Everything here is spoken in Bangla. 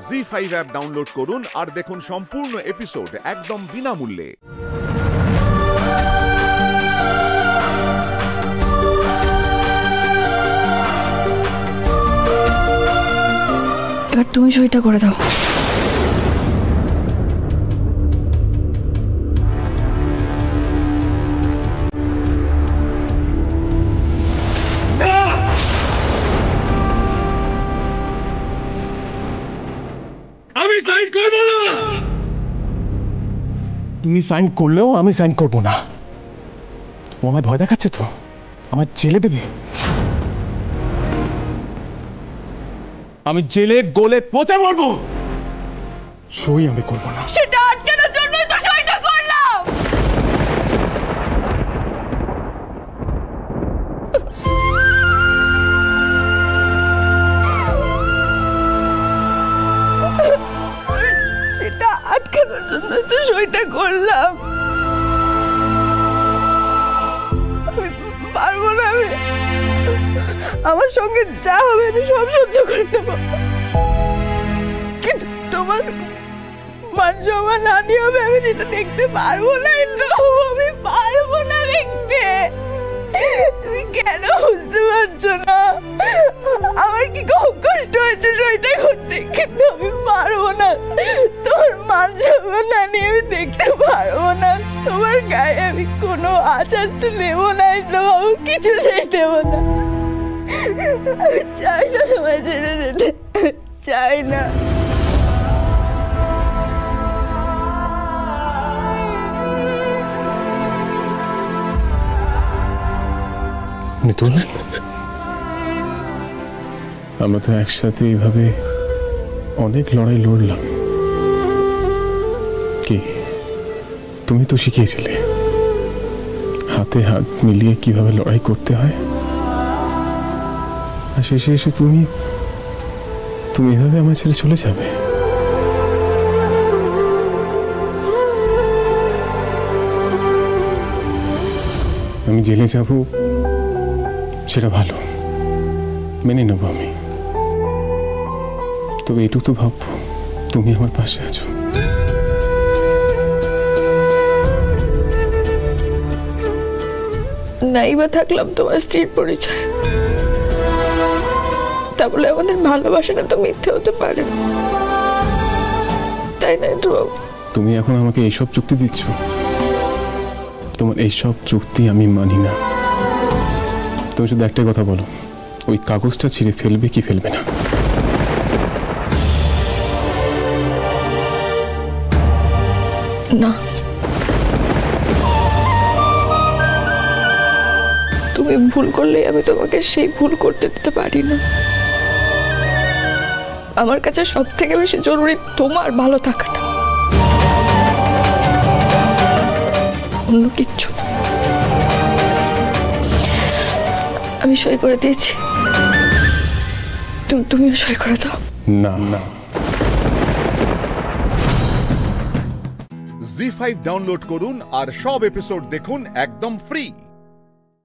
জি5 অ্যাপ ডাউনলোড করুন আর দেখুন সম্পূর্ণ এপিসোড একদম বিনামূল্যে। এবার তুমি সইটা করে দাও। আমি সাইন করব না। তুমি সাইন করলেও আমি সাইন করব না। ও আমায় ভয় দেখাচ্ছে তো, আমার জেলে দেবে। আমি জেলে গোলে পচা মরবো। সই আমি করব না। সেটা আটকানোর জন্যই তো সইটা করলাম। সেটা আটকানোর জন্যই তো সইটা করলাম। আমি পারবো না। আমার সঙ্গে যা হবে আমি সব সহ্য করে নেব, কিন্তু তোমার মান সম্মান হানি হবে আমি সেটা দেখতে পারবো না। আমি পারবো না দেখতে। তুমি কেন বুঝতে পারছো না? আমার কি খুব কষ্ট হয়েছে সইটা করতে, কিন্তু আমি পারবো না। তোমার মান সম্মান হানি আমি দেখতে পারবো না। তোমার গায়ে আমি কোনো আঁচ তো নেবো না, বাবু কিছু দেবো না। আমি চাই না তোমায় ছেড়ে যেতে, চাই না। মিতুল, আমরা তো একসাথে এইভাবে অনেক লড়াই লড়লাম। কি তুমি তো শিখিয়েছিলে হাতে হাত মিলিয়ে কিভাবে লড়াই করতে হয়, আর শেষে এসে তুমি এভাবে আমার ছেড়ে চলে যাবে। আমি জেলে যাব সেটা ভালো, মেনে নেব আমি, তবে এটুকু তো ভাববো তুমি আমার পাশে আছো। নাই বা থাকলাম তোমার স্ত্রীর পরিচয়, তা বলে আমাদের ভালোবাসাটা তো মিথ্যে হতে পারে, তাই না বাবু? তুমি এখন আমাকে এইসব চুক্তি দিচ্ছ? তোমার এইসব চুক্তি আমি মানি না। তুমি শুধু একটাই কথা বলো, ওই কাগজটা ছিঁড়ে ফেলবে কি ফেলবে না? না, তুমি ভুল করলে আমি তোমাকে সেই ভুল করতে দিতে পারি না। আমার কাছে সব থেকে বেশি জরুরি তোমার ভালো থাকাটা, অন্য কিচ্ছু। আমি সই করে দিয়েছি, তুমিও সই করে দাও। না না। জি5 ডাউনলোড করুন আর সব এপিসোড দেখুন একদম ফ্রি।